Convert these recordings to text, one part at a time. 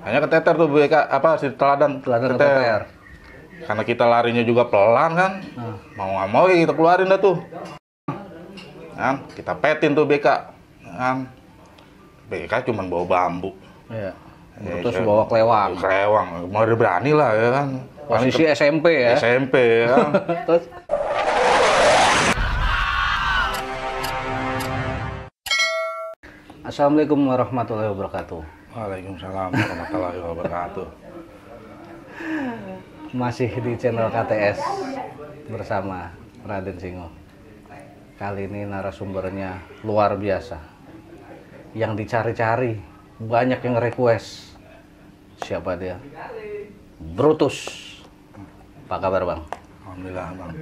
Hanya keteter tuh BK, apa si teladan keteter. Karena kita larinya juga pelan kan, mau nggak mau ya kita keluarin dah tuh. Kan, kita petin tuh BK. Kan, BK cuma bawa bambu. Iya. Terus bawa kelewang. Kelewang, mau berani lah ya kan. Posisi SMP ya. SMP ya kan. Terus Assalamualaikum warahmatullahi wabarakatuh. Waalaikumsalam warahmatullahi wabarakatuh. Masih di channel KTS bersama Raden Singo. Kali ini narasumbernya luar biasa. Yang dicari-cari, banyak yang request. Siapa dia? Brutus. Apa kabar, Bang? Alhamdulillah, Bang.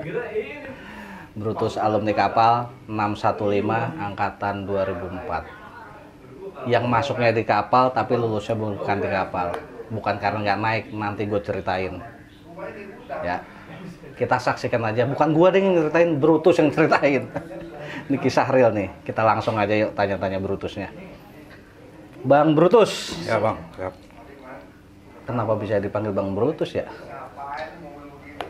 Brutus alumni kapal 615 angkatan 2004. Yang masuknya di kapal tapi lulusnya bukan di kapal. Bukan karena nggak naik, nanti gue ceritain. Ya, kita saksikan aja. Bukan gue yang ceritain, Brutus yang ceritain. Ini kisah real nih. Kita langsung aja yuk tanya-tanya Brutusnya. Bang Brutus. Ya Bang, siap. Kenapa bisa dipanggil Bang Brutus ya?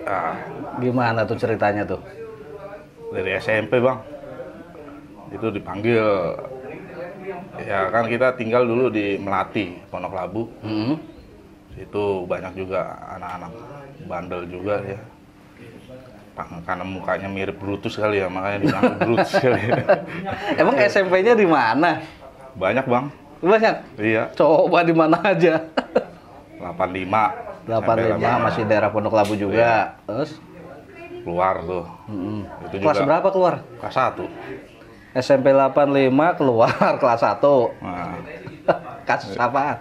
Ah, Gimana tuh ceritanya tuh? dari SMP Bang, itu dipanggil. Ya kan kita tinggal dulu di Melati, Pondok Labu. Itu banyak juga anak-anak bandel juga ya. Karena mukanya mirip Brutus kali ya, makanya dipanggil Brutus kali ya. Emang SMP-nya di mana? Banyak Bang. Banyak. Iya. Coba di mana aja? 85. 85 masih daerah Pondok Labu juga. Terus Keluar tuh. Itu kelas juga berapa keluar? kelas 1. SMP 85 keluar kelas 1. Nah, Kasus apaan?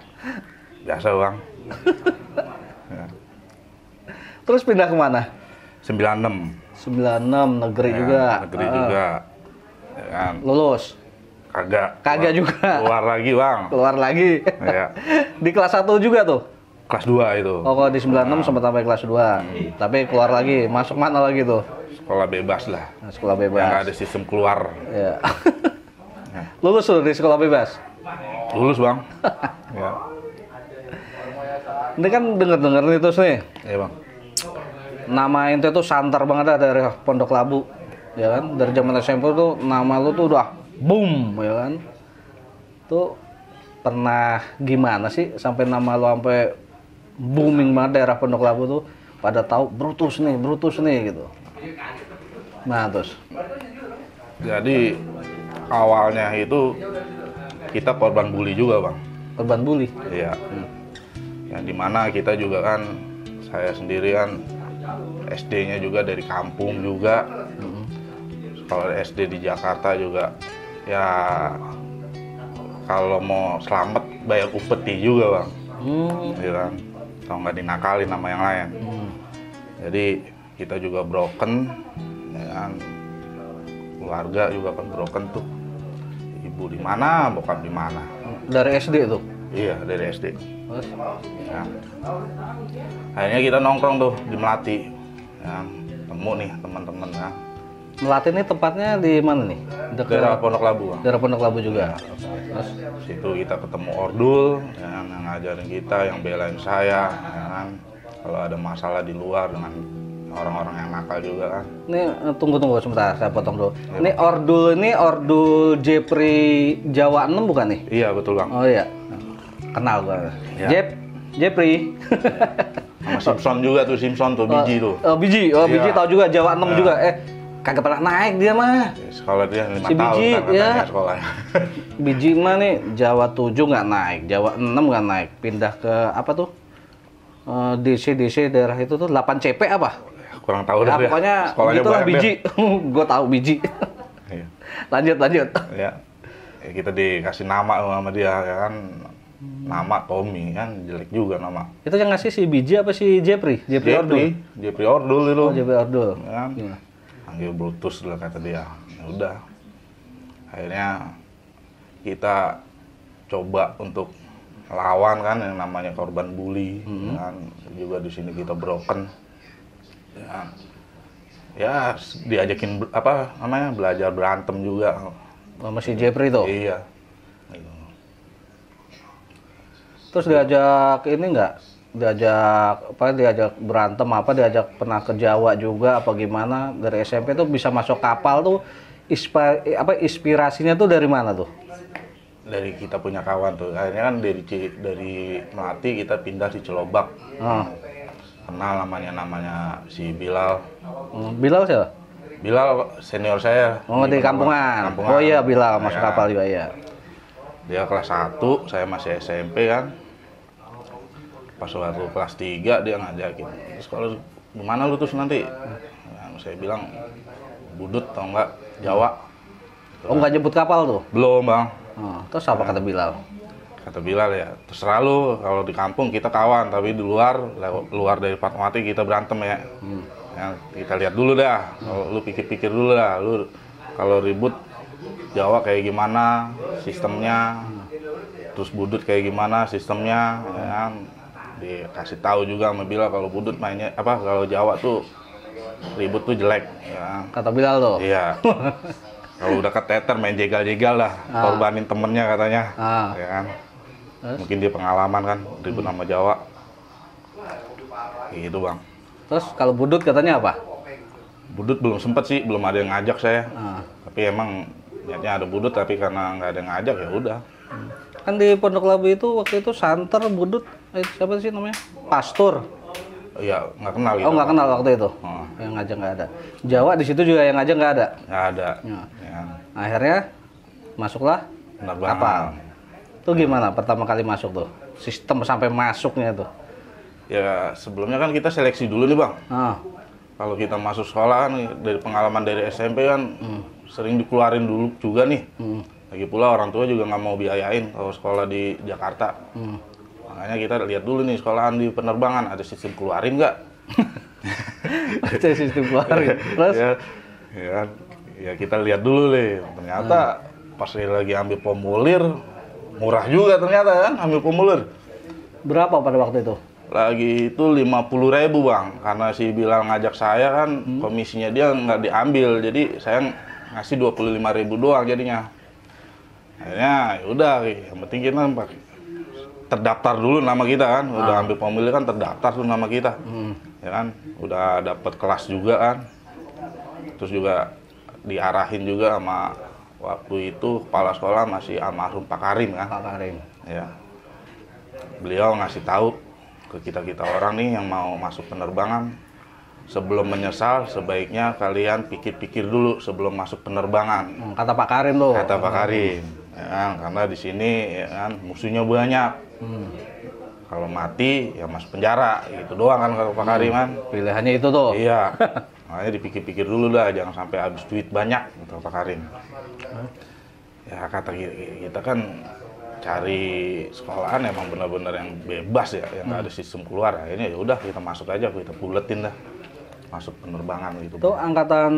biasa Bang. Ya. Terus pindah kemana? 96. 96 negeri Ya, juga. negeri juga. Ya kan. Lulus. Kagak. Kagak juga. Keluar lagi Bang. Keluar lagi. Ya. Di kelas 1 juga tuh. Kelas 2 itu. Oh, kalau di 96 sempat sampai kelas 2. Tapi keluar lagi. Masuk mana lagi tuh? Sekolah bebas lah. Nah, sekolah Yang nggak bebas. ada sistem keluar. Ya. Lulus tuh di sekolah bebas. Lulus Bang. Ya. Ini kan denger-denger nih terus nih. Iya Bang. Nama ente tuh santer banget dah dari Pondok Labu. Ya kan? Dari zaman SMP tuh nama lu tuh udah boom, ya kan? Tuh pernah gimana sih sampai nama lu sampai booming banget daerah Pondok Labu tuh pada tahu Brutus nih gitu. Nah, terus Jadi awalnya itu kita korban bully juga Bang. korban bully. Iya. Yang dimana kita juga kan, saya sendiri kan SD-nya juga dari kampung juga. Kalau SD di Jakarta juga ya kalau mau selamat bayar upeti juga Bang. Iya kan. Kalau nggak dinakalin sama yang lain. Jadi kita juga broken, ya kan. Keluarga juga kan broken tuh. Ibu di mana, bokap di mana. Dari SD tuh. Iya, dari SD. Terus Ya. Akhirnya kita nongkrong tuh di Melati. Ya, temu nih teman-teman ya. Melati ini tempatnya di mana nih? Daerah Pondok Labu Bang. Daerah Pondok Labu juga. Terus Situ kita ketemu Ordul yang ngajarin kita, yang belain saya, ya kan. Kalau ada masalah di luar dengan orang-orang yang nakal juga kan. ini tunggu sebentar, saya potong dulu. Ini Ordul Jepri Jawa 6 bukan nih? Iya betul Bang. Oh iya. Kenal gua. Ya. Jepri. Sama Simpson juga tuh, Simpson tuh, biji tuh. Oh, biji. Oh, biji Iya. tahu juga Jawa 6 juga. Kagak pernah naik dia mah. Sekolah dia 5 Si tahun biji, kan katanya ya. sekolahnya. Biji mah nih Jawa 7 nggak naik, Jawa 6 nggak naik. Pindah ke apa tuh? DC daerah itu tuh 8 CP apa? Kurang tahu Ya, dah dia. pokoknya Sekolahnya itulah banyak biji. Gue tahu biji. Iya. lanjut. Ya. Ya, kita dikasih nama sama dia ya kan. Nama Tommy kan jelek juga nama. Itu yang ngasih si biji apa si Jepri? Jepri Ordul. Jepri Ordul itu. Oh, Jepri Ordul. Ya kan? Gimana? Panggil Brutus lah kata dia. Ya udah. Akhirnya kita coba untuk lawan kan yang namanya korban bully. Ya kan? Juga di sini kita broken. Ya diajakin apa namanya belajar berantem juga. Oh, masih Jepri tuh. Iya. Terus diajak ini nggak? Diajak berantem apa? Diajak pernah ke Jawa juga apa gimana? Dari SMP tuh bisa masuk kapal tuh inspirasinya tuh dari mana tuh? Dari kita punya kawan tuh. Akhirnya kan dari Melati kita pindah di Celobak. Kenal namanya si Bilal. Bilal siapa? Bilal senior saya. Oh, di kampungan. Oh iya, Bilal masuk kapal juga ya. Dia kelas 1, saya masih SMP kan. Pas waktu kelas 3 dia ngajakin. Terus kalau gimana lu terus nanti? Nah, saya bilang budut tau nggak, Jawa. Oh, nggak jemput kapal tuh? Belum, Bang. Terus apa kata Bilal? Kata Bilal ya, terserah lu, kalau di kampung kita kawan, tapi di luar dari Fatmawati kita berantem ya. Ya, kita lihat dulu dah, kalau lu pikir-pikir dulu dah, lu kalau ribut Jawa kayak gimana sistemnya, terus budut kayak gimana sistemnya, ya kan? Dikasih tahu juga sama Bilal kalau budut mainnya kalau Jawa tuh ribut tuh jelek, ya. Kata Bilal tuh? Iya. Kalau udah keteter main jegal-jegal lah, korbanin temennya katanya, ya kan? Mungkin dia pengalaman kan ribut sama Jawa, gitu Bang. Terus kalau budut katanya apa? Budut belum sempet sih, belum ada yang ngajak saya. Tapi emang niatnya ada budut, tapi karena nggak ada yang ngajak ya udah. Kan di Pondok Labu itu waktu itu santer budut, siapa sih namanya? Pastur. Iya, nggak kenal gitu. Oh, nggak kenal waktu itu. Yang ngajak nggak ada. Jawa di situ juga yang ngajak nggak ada. Nggak ada. Ya. Akhirnya masuklah kapal. Itu gimana pertama kali masuk tuh? Sistem sampai masuknya tuh? Ya sebelumnya kan kita seleksi dulu nih Bang. Kalau kita masuk sekolah kan dari pengalaman dari SMP kan sering dikeluarin dulu juga nih. Lagi pula orang tua juga nggak mau biayain kalau sekolah di Jakarta. Makanya kita lihat dulu nih sekolahan di penerbangan ada sistem keluarin nggak? Ada sistem keluarin. Terus? Ya kita lihat dulu nih. Ternyata pas lagi ambil formulir murah juga ternyata kan ambil formulir. Berapa pada waktu itu? Lagi itu 50.000 Bang, karena si Bilal ngajak saya kan komisinya dia nggak diambil, jadi saya ngasih 25.000 doang jadinya. Akhirnya yaudah, yang penting kita terdaftar dulu nama kita kan, udah ambil formulir kan terdaftar tuh nama kita, ya kan, udah dapat kelas juga kan, terus juga diarahin juga sama waktu itu kepala sekolah masih almarhum Pak Karim kan. Pak Karim. Ya, beliau ngasih tahu ke kita orang nih yang mau masuk penerbangan, sebelum menyesal sebaiknya kalian pikir-pikir dulu sebelum masuk penerbangan. Kata Pak Karim tuh. Kata Pak Karim, ya kan? Karena di sini ya kan musuhnya banyak. Kalau mati ya masuk penjara, gitu doang kan kalau Pak Karim kan. Pilihannya itu tuh. Iya. Makanya dipikir-pikir dulu dah, jangan sampai habis duit banyak, kata Pak Karim. Ya kata kita kan cari sekolahan emang benar-benar yang bebas ya, yang nggak ada sistem keluar. Akhirnya ya udah kita masuk aja, kita buletin dah masuk penerbangan gitu. Tuh angkatan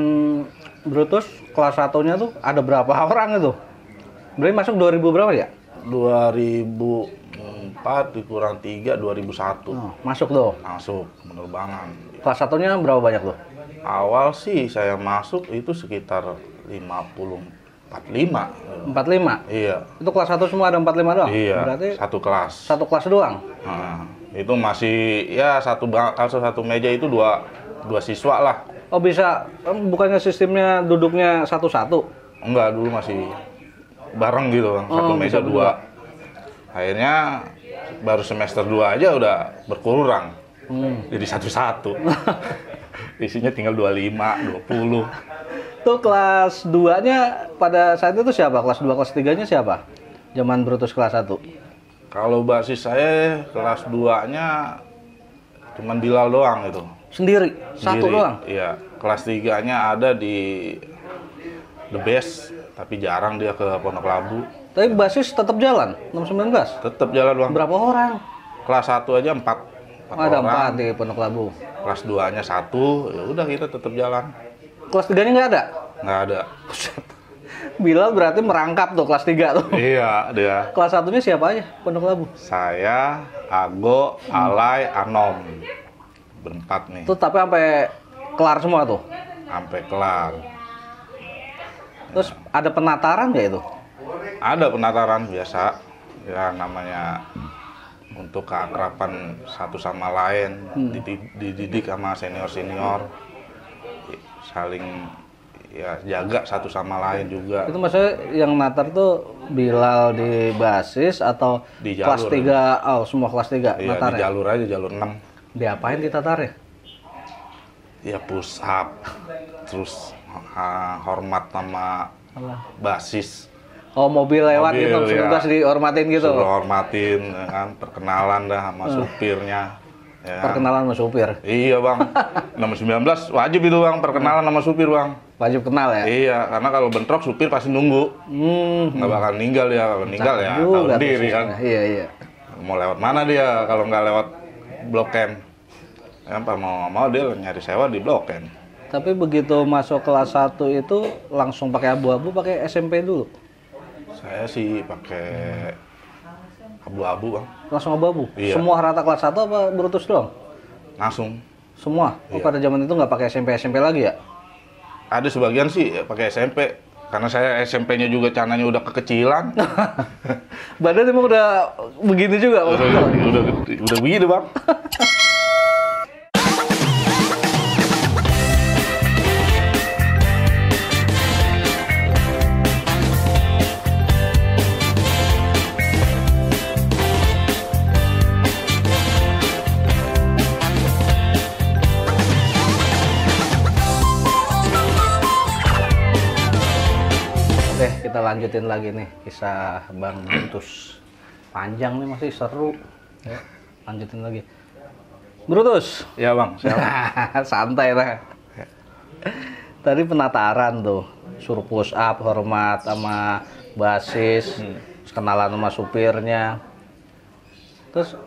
Brutus kelas 1-nya tuh ada berapa orang itu? Berarti masuk 2000 berapa ya? 2004 dikurang 3, 2001. Masuk tuh? Masuk penerbangan. Kelas 1-nya berapa banyak tuh? Awal sih saya masuk itu sekitar 45. Iya. Itu kelas 1 semua ada 45 doang? Iya, berarti satu kelas. Satu kelas doang? Itu masih, ya satu meja itu dua siswa lah. Oh bisa, bukannya sistemnya duduknya satu-satu? Enggak, dulu masih bareng gitu Bang, satu meja dua. Akhirnya baru semester 2 aja udah berkurang, jadi satu-satu. Isinya tinggal 25, 20. Tuh kelas 2-nya pada saat itu siapa? Kelas 2, kelas 3-nya siapa? Zaman Brutus kelas 1? Kalau basis saya kelas 2-nya cuman Bilal doang itu. Sendiri? Satu doang? Iya. Kelas 3-nya ada di The Best, tapi jarang dia ke Pondok Labu. Tapi basis tetap jalan? 619? Tetap jalan Bang. Berapa orang? Kelas 1 aja 4 ada orang. 4 di Pondok Labu. Kelas 2-nya 1, ya udah kita tetap jalan. Kelas 3-nya nggak ada? Nggak ada. Bilal berarti merangkap tuh kelas 3 tuh. Iya, dia. Kelas 1-nya siapa aja Pondok Labu? Saya, Ago, Alay, Anom. Berempat nih. Tuh tapi sampai kelar semua tuh? Sampai kelar. Terus ada penataran nggak itu? Ada penataran biasa. Ya namanya untuk keakraban satu sama lain, dididik sama senior-senior, saling ya jaga satu sama lain juga. Itu maksudnya yang natar tuh Bilal di basis atau Di kelas jalur, 3, oh semua kelas 3 Iya, natar di ya? jalur aja, jalur 6. Diapain di tatar ya? Ya push up, terus hormat sama Apa? basis. Oh mobil lewat Mobil, gitu, sebentar ya. dihormatin gitu? Suruh hormatin, ya kan, perkenalan dah sama supirnya. Ya kan. Perkenalan sama supir? Iya bang, nomor 19 wajib itu bang, perkenalan sama supir bang. Wajib kenal ya? Iya, karena kalau bentrok supir pasti nunggu. Nggak bakal ninggal ya, kalau ninggal ya tahu Juga tuh diri kan. sebenarnya. Iya, iya. Mau lewat mana dia kalau nggak lewat Blok M. Ya, apa mau dia nyari sewa di Blok M. Tapi begitu masuk kelas 1 itu langsung pakai abu-abu, pakai SMP dulu? Saya sih pakai abu-abu bang, Langsung abu-abu? Iya. Semua rata kelas 1 apa Brutus doang? langsung. Semua? Oh, Iya. pada zaman itu nggak pakai SMP lagi ya? Ada sebagian sih pakai SMP, karena saya SMP-nya juga cananya udah kekecilan. Badan emang udah begini juga maksudnya? udah begini bang. Oke, kita lanjutin lagi nih kisah Bang Brutus. Panjang nih, masih seru. Ya, lanjutin lagi. Brutus. Ya bang, siapa? Santai lah. Tadi penataran tuh, suruh push up, hormat sama basis, terus kenalan sama supirnya. Terus,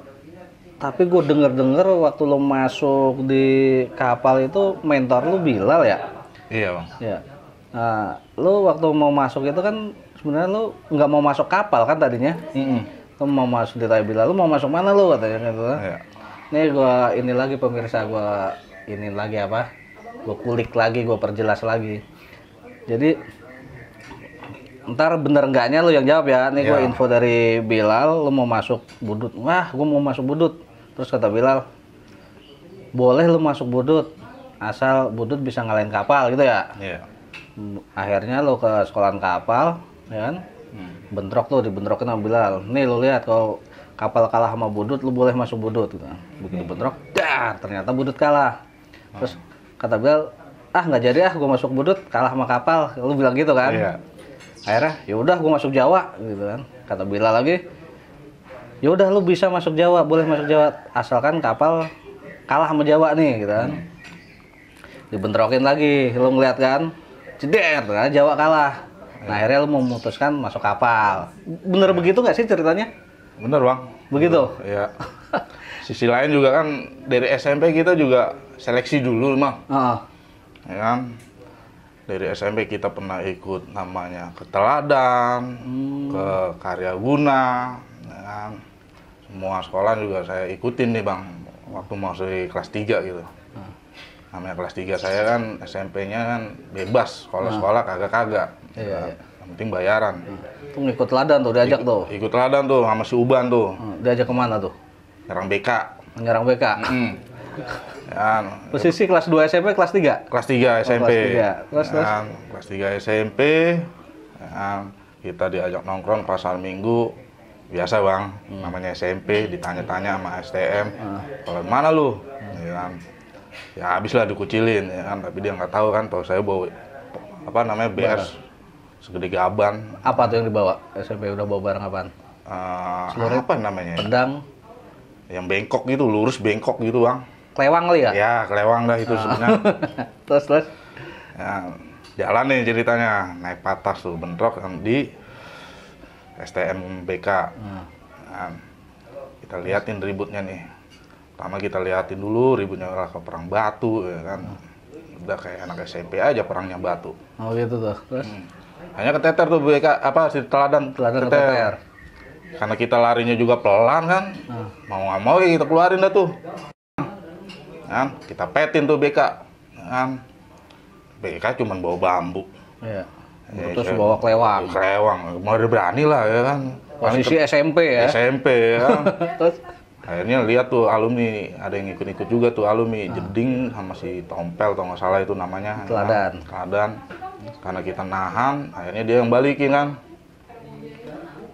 tapi gue denger waktu lo masuk di kapal itu mentor lu Bilal ya? Iya bang. Ya. Nah, lu waktu mau masuk itu kan sebenarnya lu nggak mau masuk kapal kan tadinya? Lu mau masuk di Bilal, lu mau masuk mana lu katanya gitu. Iya. Nih gua ini lagi pemirsa, gua ini lagi apa? Gua kulik lagi, gua perjelas lagi. Jadi ntar bener enggaknya lu yang jawab ya. Nih gua Ya. info dari Bilal, lu mau masuk Budut. Wah, gua mau masuk Budut. Terus kata Bilal, boleh lu masuk Budut, asal Budut bisa ngalahin kapal gitu ya. Iya. Akhirnya lu ke sekolahan kapal, ya kan? Bentrok tuh, dibentrokin sama Bilal. Nih lu lihat kalau kapal kalah sama Budut, lu boleh masuk Budut gitu. Begitu bentrok, dar, ternyata Budut kalah. Terus kata Bilal, ah nggak jadi ah gua masuk Budut, kalah sama kapal. Lu bilang gitu kan? Iya. Akhirnya ya udah gua masuk Jawa gitu kan. Kata Bilal lagi, ya udah lu bisa masuk Jawa, boleh masuk Jawa asalkan kapal kalah sama Jawa nih gitu kan. Dibentrokin lagi, lu ngeliat kan? Ceder, nah, Jawa kalah. Nah akhirnya lu memutuskan masuk kapal. Bener begitu nggak sih ceritanya? Bener bang. Begitu? Iya. Sisi lain juga kan dari SMP kita juga seleksi dulu bang. Heeh. Ya kan? Dari SMP kita pernah ikut namanya ke Teladan, ke Karya Guna, ya kan? Semua sekolah juga saya ikutin nih bang, waktu masuk di kelas 3 gitu. Namanya kelas 3 saya kan SMP-nya kan bebas, sekolah-sekolah kagak-kagak. Iya, iya. Yang penting bayaran. Tuh ngikut teladan tuh, diajak tuh. Ikut Teladan tuh sama si Uban tuh, Diajak kemana tuh? nyerang BK. Menyerang BK. Ya kan? Posisi kelas 2 SMP, kelas 3? Kelas 3 SMP. kelas 3. Terus? Kelas 3 SMP. Ya kan? Kita diajak nongkrong pasar Minggu. Biasa bang, namanya SMP, ditanya-tanya sama STM. Kalau mana lu? Ya kan? Ya habislah dikucilin, ya kan? Tapi dia nggak tahu kan, kalau saya bawa apa namanya BS segede gaban. Apa tuh yang dibawa? SMP udah bawa barang apaan? Apa namanya? Pedang, Yang bengkok gitu, lurus bengkok gitu bang. kelewang kali ya? Ya kelewang dah itu sebenarnya. Terus? Ya, jalan nih ceritanya, naik patas tuh bentrok di STM BK. Nah, kita liatin ributnya nih. Pertama kita liatin dulu ributnya lah ke perang batu, ya kan. Udah kayak anak SMP aja perangnya batu. Oh gitu tuh. Terus? Hanya keteter tuh BK apa si Teladan. Teladan keteter. Karena kita larinya juga pelan kan. Mau nggak mau ya kita keluarin dah tuh. Kan kita petin tuh BK. Kan BK cuma bawa bambu. Iya. Ya, Terus saya- bawa kelewang. Kelewang, mau berani lah ya kan. Posisi SMP ya? SMP ya kan. Terus? Akhirnya lihat tuh alumni, ada yang ikut-ikut juga tuh alumni, Jeding sama si Tompel, kalau nggak salah itu namanya. Teladan. Teladan. Karena kita nahan, akhirnya dia yang balikin kan.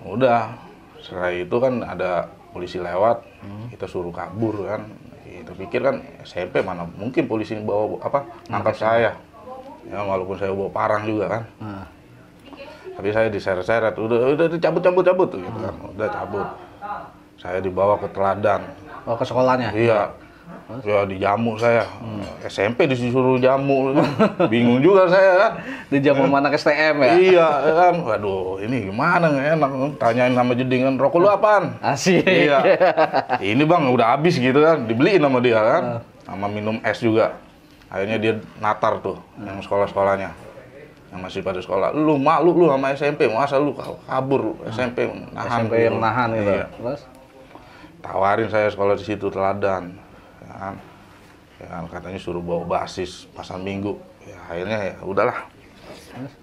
Udah, setelah itu kan ada polisi lewat, kita suruh kabur kan. Kita pikir kan SMP mana mungkin polisi bawa apa nangkap saya. Ya walaupun saya bawa parang juga kan. Tapi saya diseret-seret, udah cabut tuh gitu kan. Udah cabut. Saya dibawa ke Teladan. Oh, ke sekolahnya? Iya. Ya dijamu saya. SMP disuruh jamu. Bingung juga saya kan. Dijamu mana ke STM ya? Iya kan. Waduh, ini gimana nggak enak. Tanyain sama Jeding kan, rokok lu apaan? Asik. Iya. Ini bang udah habis gitu kan. Dibeliin sama dia kan. Sama minum es juga. Akhirnya dia natar tuh yang sekolah-sekolahnya. Yang masih pada sekolah. Lu malu lu sama SMP. Masa lu kabur SMP nahan. SMP yang nahan gitu. Iya. Terus? Tawarin saya sekolah di situ Teladan. Ya kan, katanya suruh bawa basis pasar minggu. Ya akhirnya ya udahlah.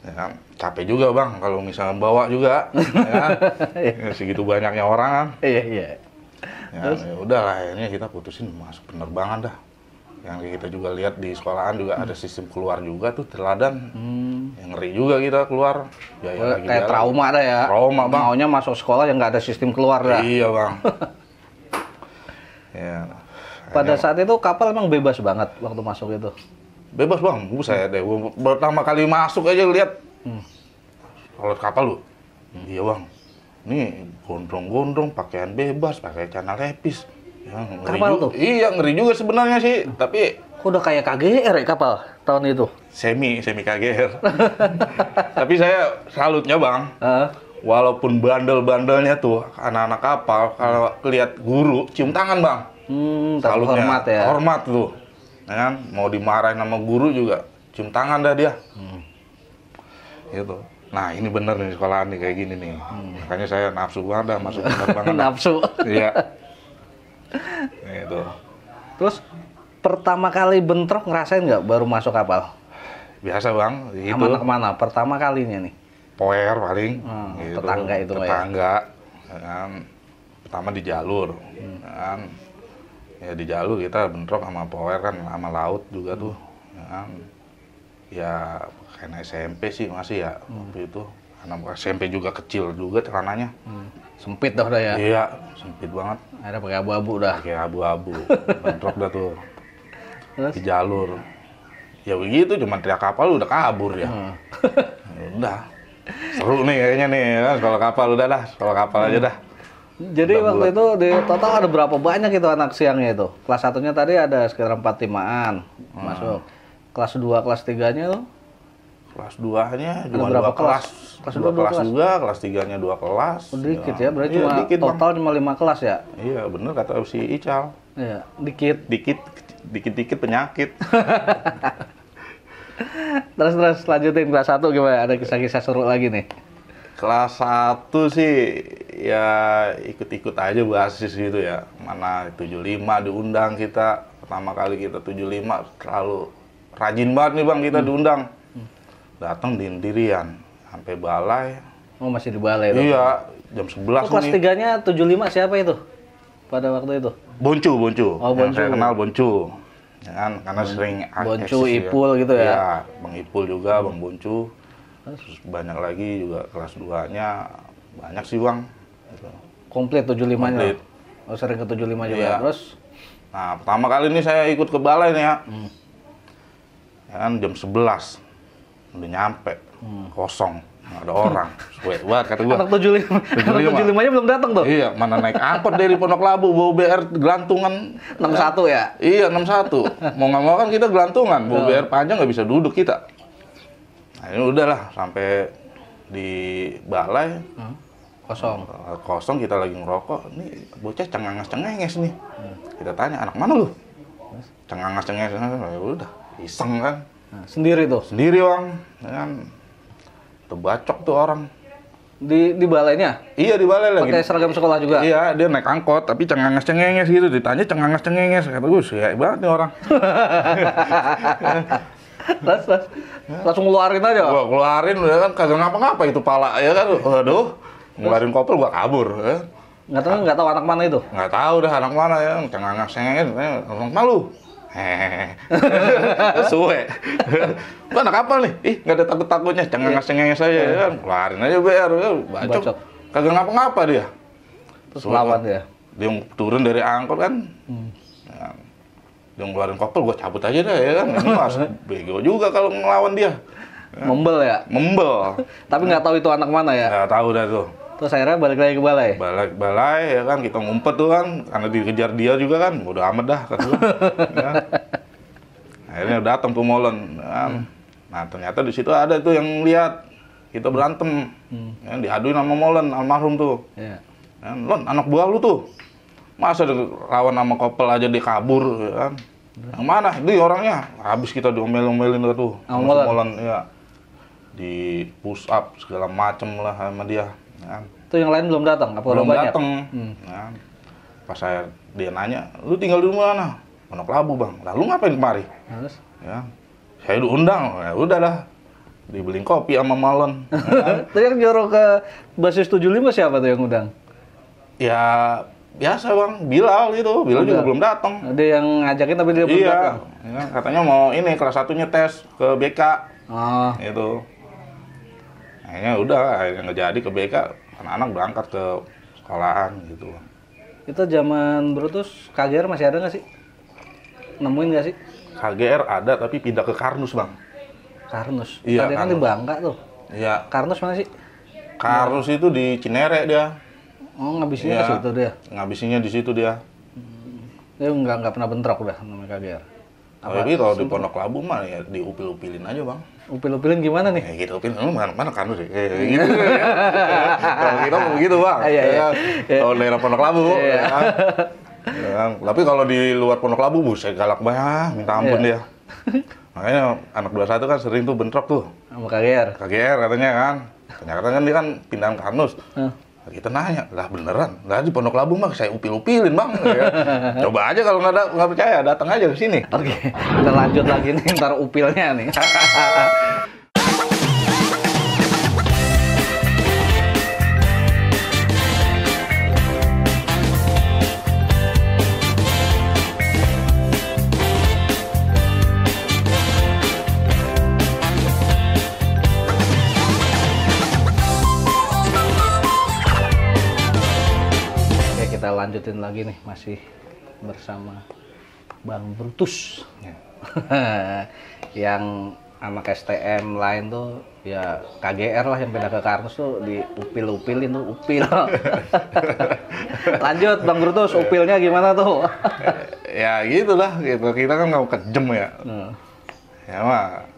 Ya kan, capek juga bang kalau misalnya bawa juga. Ya, ya, segitu banyaknya orang kan. Iya. Ya udahlah akhirnya kita putusin masuk penerbangan dah. Yang kita juga lihat di sekolahan juga ada sistem keluar juga tuh Teladan. Yang ngeri juga kita keluar. Ya, kayak trauma dah ya. Trauma bang. Maunya masuk sekolah yang nggak ada sistem keluar dah. Iya bang. Ya. Pada saat itu kapal emang bebas banget waktu masuk itu. Bebas bang, saya deh. Pertama kali masuk aja lihat. Kalau kapal lu, iya bang. Nih gondrong-gondrong, pakaian bebas, pakai celana lepis. Ya, Kapal tuh? Iya ngeri juga sebenarnya sih. Tapi kok udah kayak KGR ya kapal tahun itu? semi KGR. Tapi saya salutnya bang. Walaupun bandel-bandelnya tuh anak-anak kapal, kalau lihat guru cium tangan bang. Salutnya, hormat ya. Hormat tuh. Ya kan? Mau dimarahin sama guru juga cium tangan dah dia. Gitu. Nah ini bener nih sekolahan nih kayak gini nih. Makanya saya nafsu banget dah masuk penerbangan. Nafsu. Iya. Gitu. Terus pertama kali bentrok ngerasain nggak baru masuk kapal? Biasa bang. Itu. Kemana kemana? Pertama kalinya nih. Poer paling. Gitu. Tetangga itu ya. Tetangga. Ya kan? Pertama di jalur. Ya kan? Ya di jalur kita bentrok sama Power kan, sama laut juga tuh. Ya kan? Ya karena SMP sih masih ya waktu itu. Anak SMP juga kecil juga celananya. Sempit dah ya? Iya, sempit banget. Ada pakai abu-abu dah. Pakai abu-abu. Bentrok dah tuh. Terus? Di jalur. Ya begitu, cuma teriak kapal udah kabur ya. Ya udah. Seru nih kayaknya nih, kan? Sekolah kapal udah dah. Sekolah kapal aja dah. Jadi waktu itu di total ada berapa banyak itu anak siangnya itu? Kelas 1-nya tadi ada sekitar 4-5-an masuk. Kelas 2, kelas 3-nya tuh? Kelas 2-nya Ada cuma berapa 2 kelas. Kelas 2 2 kelas kelas? juga, kelas 3-nya 2 kelas. Oh, dikit ya, berarti Iya, cuma dikit, Bang. total cuma 5 kelas ya? Iya, bener kata si Ical. Iya, dikit. Dikit penyakit. Terus lanjutin kelas 1 gimana? Ada kisah-kisah seru lagi nih? Kelas 1 sih ya ikut-ikut aja basis gitu ya. Mana 75 diundang kita. Pertama kali kita 75 terlalu rajin banget nih Bang kita diundang. Datang dirian sampai balai. Oh, masih di balai itu? Iya, jam 11 kelas nih. 3-nya 75 siapa itu? Pada waktu itu? Boncu. Oh, Yang Boncu. saya kenal Boncu. Ya kan, karena sering Boncu, eksis Ipul gitu ya? Iya, Bang Ipul juga, Bang Boncu. Terus banyak lagi juga kelas 2-nya banyak sih Bang. Gitu. Komplit 75-nya? Komplit. Oh, sering ke 75 juga. Iya. Terus? Nah, pertama kali ini saya ikut ke balai nih ya. Ya kan jam 11. Udah nyampe. Kosong. Nggak ada orang. Suwe banget kata gua. Anak 75-nya belum datang tuh? Iya, mana naik angkot dari Pondok Labu, bawa BR gelantungan. 61 ya? Iya, 61. Mau nggak mau kan kita gelantungan. Bawa BR panjang nggak bisa duduk kita. Nah, ini udahlah sampai di balai. Kosong kita lagi ngerokok. Ini bocah cengenges nih. Kita tanya, anak mana lu? Cengenges. Ya udah, iseng kan. Nah, sendiri tuh? Sendiri Bang. Ya kan. Terbacok tuh orang. Di balainya? Iya di balai lagi. Pakai seragam sekolah juga? Iya, dia naik angkot tapi cengenges gitu. Ditanya cengenges. Kata gue, ya banget nih orang. Terus langsung ngeluarin aja? Gua keluarin udah kan kagak ngapa-ngapa itu pala ya kan. Waduh, ngeluarin kopel gua kabur. Ya. Nggak tahu anak mana itu. Nggak tahu dah anak mana ya, cengangak-cengengin, anak malu. Hehehe. Suwe. Lu anak apa nih? Ih, nggak ada takut-takutnya, cengangak-cengengin saya ya kan. Keluarin aja BR, ya. Bacok. Kagak ngapa-ngapa dia. Terus lawan dia. Dia turun dari angkot kan. Ya, dia ngeluarin kopel, gua cabut aja dah ya kan. Ini mas, bego juga kalau ngelawan dia. Membel ya? Membel. Tapi nggak tahu itu anak mana ya? Nggak tahu dah tuh. Terus akhirnya balik lagi ke balai? Balik balai ya kan, kita ngumpet tuh kan. Karena dikejar dia juga kan, udah amat dah kata gua. Ya. Akhirnya datang tuh molen. Ya. Nah ternyata di situ ada tuh yang lihat kita berantem. Ya, diaduin sama molen, almarhum tuh. Iya. Ya, Lon, anak buah lu tuh. Masa lawan sama kopel aja dia kabur ya kan. Yang mana? Dia orangnya. Habis kita diomel-omelin tuh. Sama molen ya. Di push up segala macem lah sama dia. Ya. Itu yang lain belum datang? Apa belum banyak? datang. Ya. Pas dia nanya, lu tinggal di mana? Pondok Labu bang. Lalu ngapain kemari? Terus? Ya. Saya diundang. Ya udahlah. Dibeliin kopi sama molen. Ya. Tadi yang nyuruh ke basis 75 siapa tuh yang undang? Ya biasa bang, Bilal gitu. Bilal juga belum datang. Ada yang ngajakin tapi dia belum datang? Iya, katanya mau ini kelas 1-nya tes ke BK. Oh. Gitu. Akhirnya udah, akhirnya nggak jadi ke BK. Anak-anak berangkat ke sekolahan gitu. Itu zaman Brutus, KGR masih ada nggak sih? Nemuin nggak sih? KGR ada tapi pindah ke Karnus bang. Karnus? Iya, Tadi kan di Bangka tuh. Iya. Karnus mana sih? Karnus itu di Cinere dia. Oh, ngabisinnya ke situ dia? Ngabisinnya di situ dia. Dia nggak pernah bentrok udah namanya KGR? Tapi kalau di Pondok Labu mah ya diupil-upilin aja bang. Upil-upilin gimana nih? Gitu, upil, mana Karnus sih? Gitu ya. Kalau kita mau begitu bang. Iya. Kalau daerah Pondok Labu. Iya. Ya kan? Ya kan? Tapi kalau di luar Pondok Labu, buset galak banget, minta ampun dia. Makanya anak 21 kan sering tuh bentrok tuh. Sama KGR? KGR katanya kan. Ternyata kan dia kan pindahan Karnus. Kita nanya, lah beneran? Lah di Pondok Labu mah saya upil-upilin bang. Ya. Coba aja kalau nggak percaya, datang aja ke sini. Oke, kita lanjut lagi nih, ntar upilnya nih. Kita lanjutin lagi nih, masih bersama Bang Brutus. Yang anak STM lain tuh ya KGR lah, yang pindah ke Karnus tuh diupil-upilin tuh, upil. Lanjut Bang Brutus, upilnya gimana tuh? Ya gitulah, gitu. Kita kan nggak kejem ya. Ya mah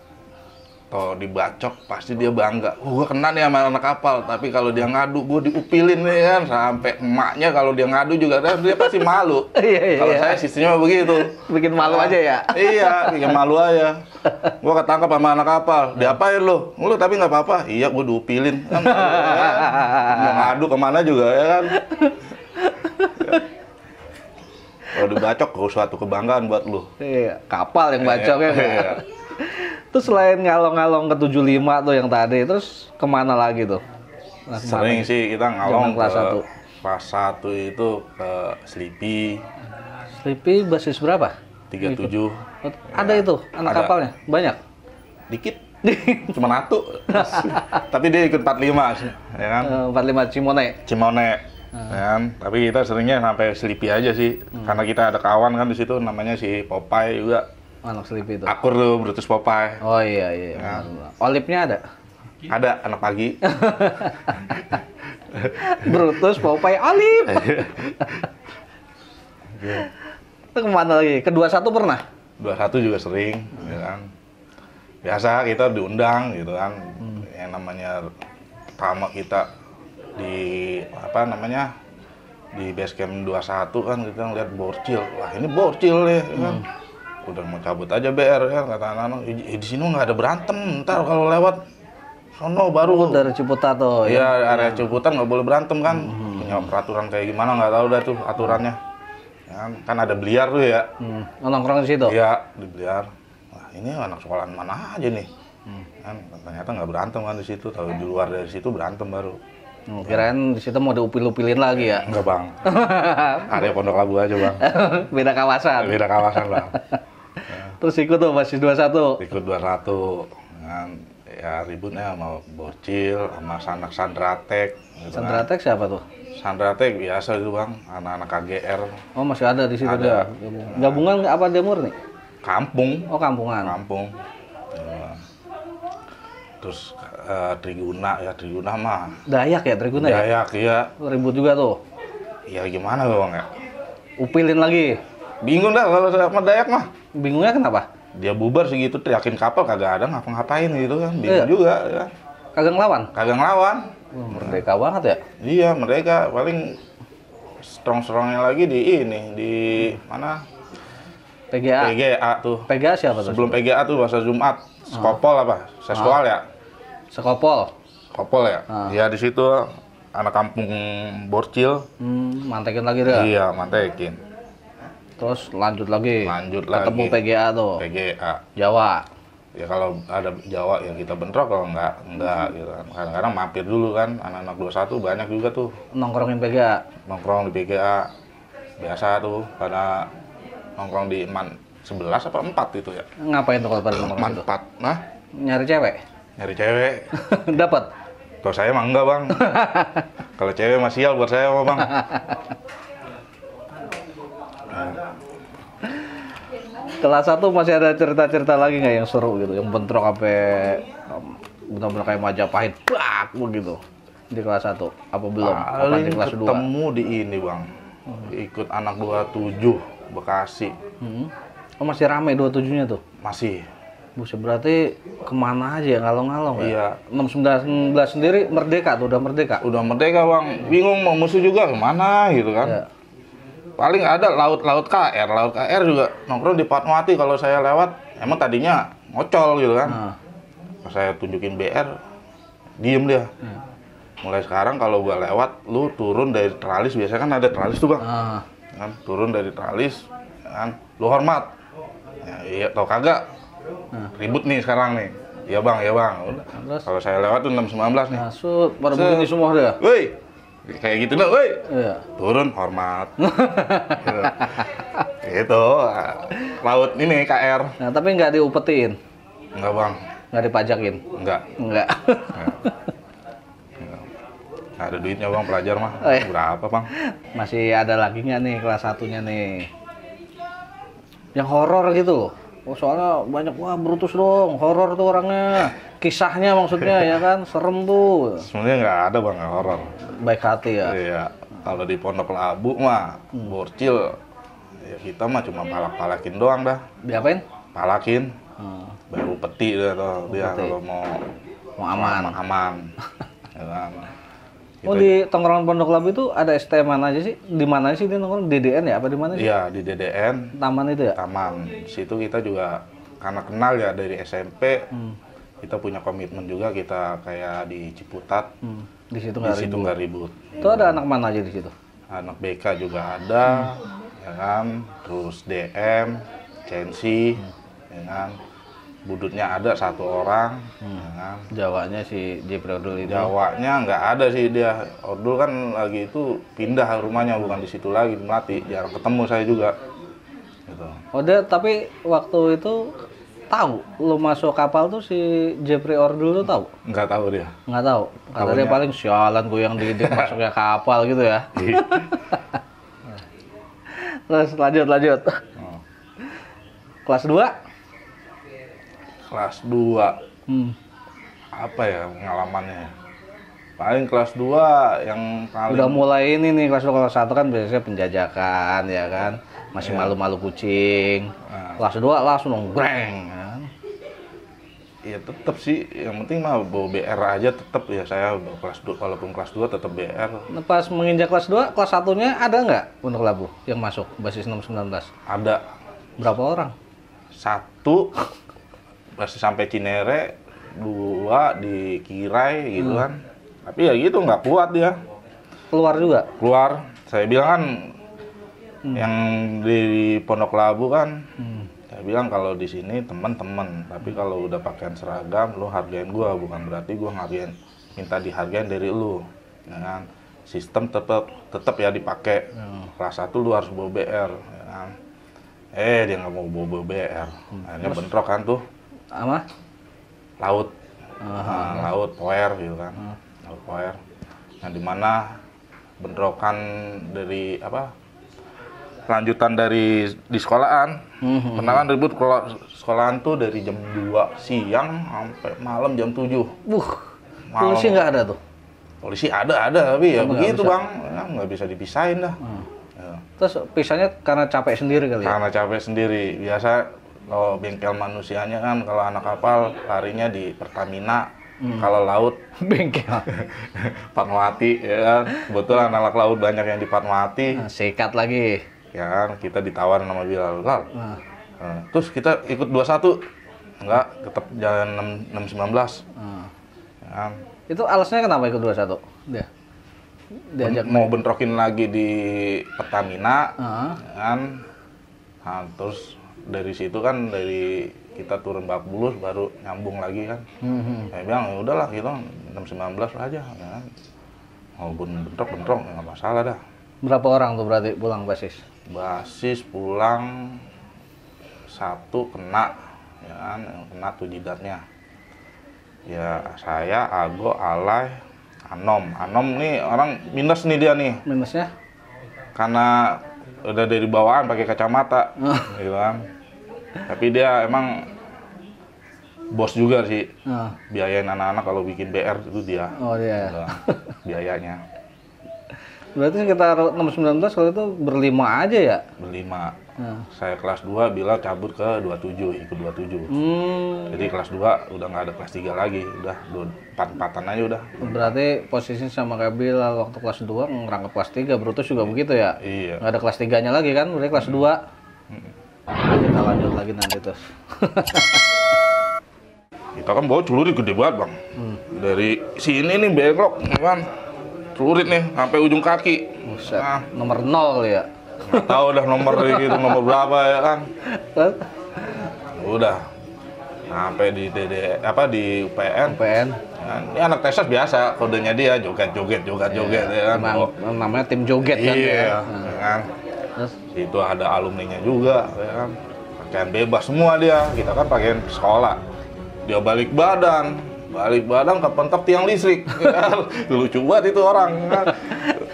kalau dibacok pasti dia bangga. Gua kena nih sama anak kapal. Tapi kalau dia ngadu, gua diupilin nih kan. Sampai emaknya kalau dia ngadu juga dia pasti malu. Kalau saya sistemnya begitu. Bikin malu aja ya? Iya, bikin malu aja. Gua ketangkap sama anak kapal. Diapain lu? Lu tapi nggak apa-apa. Iya, gua diupilin. Kan, ya. Mau ngadu kemana juga ya kan. Kalau dibacok, suatu kebanggaan buat lu. Iya, kapal yang bacoknya. Iya. Terus selain ngalong-ngalong ke 75 tuh yang tadi, terus kemana lagi tuh? Sering sih kita ngalong kelas 1. Kelas 1 itu ke Sleepy. Sleepy basis berapa? 37. Ada itu anak kapalnya? Banyak? Dikit. Cuma satu. Tapi dia ikut 45 ya kan? 45 Cimone. Ya kan? Tapi kita seringnya sampai Sleepy aja sih. Karena kita ada kawan kan di situ namanya si Popeye juga. Anak Sleepy itu. Akur tuh Brutus Popeye. Oh iya. Ya. Olipnya ada? Ada anak pagi. Brutus Popeye Olip. Itu kemana lagi? Kedua satu pernah? 21 juga sering, ya kan. Biasa kita diundang gitu kan. Yang namanya tamu kita di apa namanya? Di basecamp 21 kan kita ngeliat borcil. Wah, ini borcil nih, ya kan. Udah mau cabut aja BR ya, kata anak-anak. Di sini nggak ada berantem, ntar kalau lewat sono baru. Dari Ciputat tuh. Iya, area Ciputat nggak boleh berantem kan. Punya peraturan kayak gimana nggak tahu dah tuh aturannya. Ya, kan ada biliar tuh ya. Nongkrong di situ? Iya, di biliar. Wah, ini anak sekolahan mana aja nih. Kan ternyata nggak berantem kan di situ. Kalau di luar dari situ berantem baru. Kirain di situ mau diupil-upilin lagi ya. Enggak bang, ada Pondok Labu aja bang. Beda kawasan. Beda kawasan bang. Terus ikut tuh basis 21. Ikut 21 dengan ya ributnya sama bocil, sama sanak Sandratek. Gitu Sandratek siapa tuh? Sandratek biasa itu bang, anak-anak KGR. Oh masih ada di situ Ada. dia. Gabungan apa dia murni? Kampung. Oh kampungan. Kampung. Ya. Terus Triguna ya, Triguna mah. Dayak ya Triguna ya? Dayak iya. Ribut juga tuh. Ya gimana bang ya? Upilin lagi. Bingung dah kalau sama Dayak mah. Bingungnya kenapa? Dia bubar segitu, teriakin kapal kagak ada ngapa-ngapain gitu kan. Bingung Iya. juga ya. Kagak ngelawan? Kagak ngelawan. Merdeka banget ya? Iya, mereka paling strong-strongnya lagi di ini, di mana? PGA. PGA tuh. PGA siapa tuh? Sebelum PGA tuh bahasa Jumat, Skopol apa? Seskoal ya? Sekopol. Skopol ya? Iya di situ anak kampung Borcil. Mantekin lagi dia. Iya, mantekin. Terus lanjut lagi. Lanjut Ketemu lagi. PGA tuh. PGA. Jawa. Ya kalau ada Jawa ya kita bentrok, kalau enggak gitu kan. Kadang-kadang mampir dulu kan, anak-anak 21 banyak juga tuh Nongkrongin PGA. nongkrong di PGA. Biasa tuh pada nongkrong di Man 11 apa 4 itu ya. Ngapain tuh kalau pada nongkrong Man itu? 4. Nah, Nyari cewek. nyari cewek. Dapat. Kalau saya mah enggak, Bang. Kalau cewek mah sial buat saya mah, Bang. Kelas 1 masih ada cerita-cerita lagi nggak yang seru gitu, yang bentrok sampai benar-benar kayak Majapahit, bak begitu di kelas 1? Apa belum? Apa Paling di kelas 2? ketemu di ini, Bang. Ikut anak 27 Bekasi. Oh masih rame 27-nya tuh? Masih. Buset, berarti kemana aja ya, ngalong-ngalong ya? Iya. 619 sendiri merdeka tuh, udah merdeka? Udah merdeka, Bang. Bingung mau musuh juga kemana gitu kan. Ya. Paling ada laut KR. Laut KR juga nongkrong di Fatmawati kalau saya lewat. Emang tadinya ngocol gitu kan. Nah. Pas saya tunjukin BR, diem dia. Mulai sekarang kalau gua lewat, lu turun dari tralis. Biasanya kan ada tralis tuh, Bang. Ah. Kan, turun dari tralis, kan, lu hormat. Ya, iya, tau kagak? Ribut nih sekarang nih. Iya bang, ya bang. Udah. Terus? Kalau saya lewat tuh 619 nih. Masuk, pada begini semua dia? Woi, kayak gitu dah, woi. Iya. Turun, hormat. Gitu. Gitu. Laut ini KR. Nah, tapi nggak diupetin? Enggak bang, Nggak dipajakin? enggak. Nggak. Nggak ada duitnya bang, pelajar mah. Oh, iya. Berapa bang? Masih ada lagi nggak nih kelas 1-nya nih? Yang horor gitu loh. Oh, soalnya banyak, wah Brutus dong, horor tuh orangnya. Kisahnya maksudnya ya kan, serem tuh. Sebenarnya nggak ada bang, nggak horor. Baik hati ya. Iya. Kalau di Pondok Labu mah, Borcil, ya kita mah cuma palak-palakin doang dah. Diapain? Palakin. Baru peti dia tuh, dia peti. kalau mau Mau aman. aman. Ya kan. Oh, di tongkrongan Pondok Labu itu ada ST mana aja sih? Di mana sih dia nongkrong? DDN ya? Apa di mana sih? Iya, di DDN Taman itu ya? Taman. Di situ kita juga karena kenal ya dari SMP, kita punya komitmen juga, kita kayak di Ciputat. Di situ Di nggak situ ribut. nggak ribut. Itu ada anak mana aja di situ? Anak BK juga ada, ya kan. Terus DM, Censi, ya kan. Budutnya ada 1 orang, ya kan. Jawanya si Jepri Odul itu. Jawanya nggak ada sih dia. Ordul kan lagi itu pindah rumahnya, bukan di situ lagi, di Melati. Jarang ketemu saya juga. Gitu. Oh, dia tapi waktu itu tahu lu masuk kapal tuh si Jepri Ordul tuh tahu? Nggak tahu dia. Nggak tahu. Kata dia paling sialan gue yang dididik masuknya kapal gitu ya. Terus lanjut. Oh. Kelas 2? Kelas 2. Apa ya pengalamannya? Paling kelas 2 yang paling Udah mulai ini nih, kelas 2, kelas 1 kan biasanya penjajakan ya kan. Masih malu-malu kucing. Kelas 2 langsung dong breng kan. ya tetap sih, yang penting mah bawa BR aja tetap ya, saya bawa kelas 2, walaupun kelas 2 tetap BR. Nah, pas menginjak kelas 2, kelas 1-nya ada nggak Pondok Labu yang masuk basis 619? Ada Berapa orang? 1 pasti sampai Cinere, 2 di Kirai gitu kan. Tapi ya gitu nggak kuat dia. Keluar juga? Keluar. Saya bilang kan yang di Pondok Labu kan, saya bilang kalau di sini teman-teman, tapi kalau udah pakaian seragam lu hargain gua, bukan berarti gua minta dihargain dari lu. ya kan? Sistem tetap ya dipakai. Kelas 1 lu harus bawa BR, ya kan? Dia nggak mau bawa BR, akhirnya bentrok kan tuh. Apa? Laut, laut power gitu kan, laut power. Nah dimana bentrokan dari apa? Lanjutan dari di sekolahan, pernah kan ribut kalau sekolahan tuh dari jam 2 siang sampai malam jam 7. Polisi nggak ada tuh? Polisi ada tapi ya Nggak begitu bisa. Bang, ya, nggak bisa dipisahin dah. Ya. Terus pisahnya karena capek sendiri kali ya? Karena capek sendiri, biasa kalau bengkel manusianya kan kalau anak kapal larinya di Pertamina, kalau laut Bengkel. Fatmawati ya kan. Kebetulan anak laut banyak yang di Fatmawati. Nah, sikat lagi. Ya kan, kita ditawarin sama Bilal. Lal. Nah. Terus kita ikut 21. Enggak, tetap jalan 619. Ya kan. Itu alasnya kenapa ikut 21? Dia diajak Mau bentrokin lagi di Pertamina, Heeh. ya kan. Nah, terus dari situ kan dari kita turun Bak Bulus baru nyambung lagi kan. Saya bilang ya udahlah kita 619 aja ya kan. Walaupun bentrok ya nggak masalah dah. Berapa orang tuh berarti pulang basis? Basis pulang 1 kena, ya kan, yang kena tuh jidatnya. Ya saya, Ago, Alay, Anom. Anom nih orang minus nih dia nih, Minusnya? karena udah dari bawaan pakai kacamata, gitu kan. Tapi dia emang bos juga sih, Ah. biayain anak-anak kalau bikin BR itu dia. Oh dia. Udah, biayanya Berarti sekitar 619 kalau itu berlima aja ya? berlima. Nah. Saya kelas 2, Bilal cabut ke 27, ikut 27. Jadi kelas 2 udah nggak ada kelas 3 lagi, udah 4-4-an aja udah. Berarti posisinya sama kayak Bilal waktu kelas 2 ngerangkap kelas 3, Brutus juga begitu ya? Iya. Nggak ada kelas 3-nya lagi kan, berarti kelas 2. Kita lanjut lagi nanti terus. Kita kan bawa celurit gede banget Bang. Dari sini nih belok, kan. Celurit nih sampai ujung kaki. Buset, Nah, nomor 0 kali ya? nggak tahu dah nomor gitu, nomor berapa ya kan. Udah sampai di di UPN. UPN. Ya, ini anak Texas biasa, kodenya dia joget-joget ya kan. Emang namanya tim joget kan Iya, ya? ya kan. Terus? Itu ada alumninya juga, ya kan. Pakaian bebas semua dia. Kita kan pakaian sekolah. Dia balik badan kepentok tiang listrik. Ya kan? Lucu banget itu orang. Kan?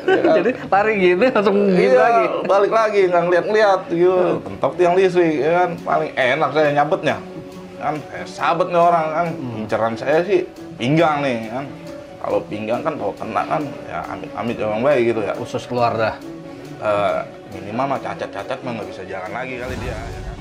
Ya kan? Jadi lari gini langsung gitu Iya, lagi? balik lagi nggak ngeliat gitu. Pentok tiang listrik, ya kan. Paling enak saya nyabetnya. Kan, sabet nih orang kan. Inceran saya sih pinggang nih kan. Kalau pinggang kan kalau kena kan ya amit-amit emang baik gitu ya. Usus keluar dah. Minimal mah cacat-cacat mah nggak bisa jalan lagi kali dia. Ya kan?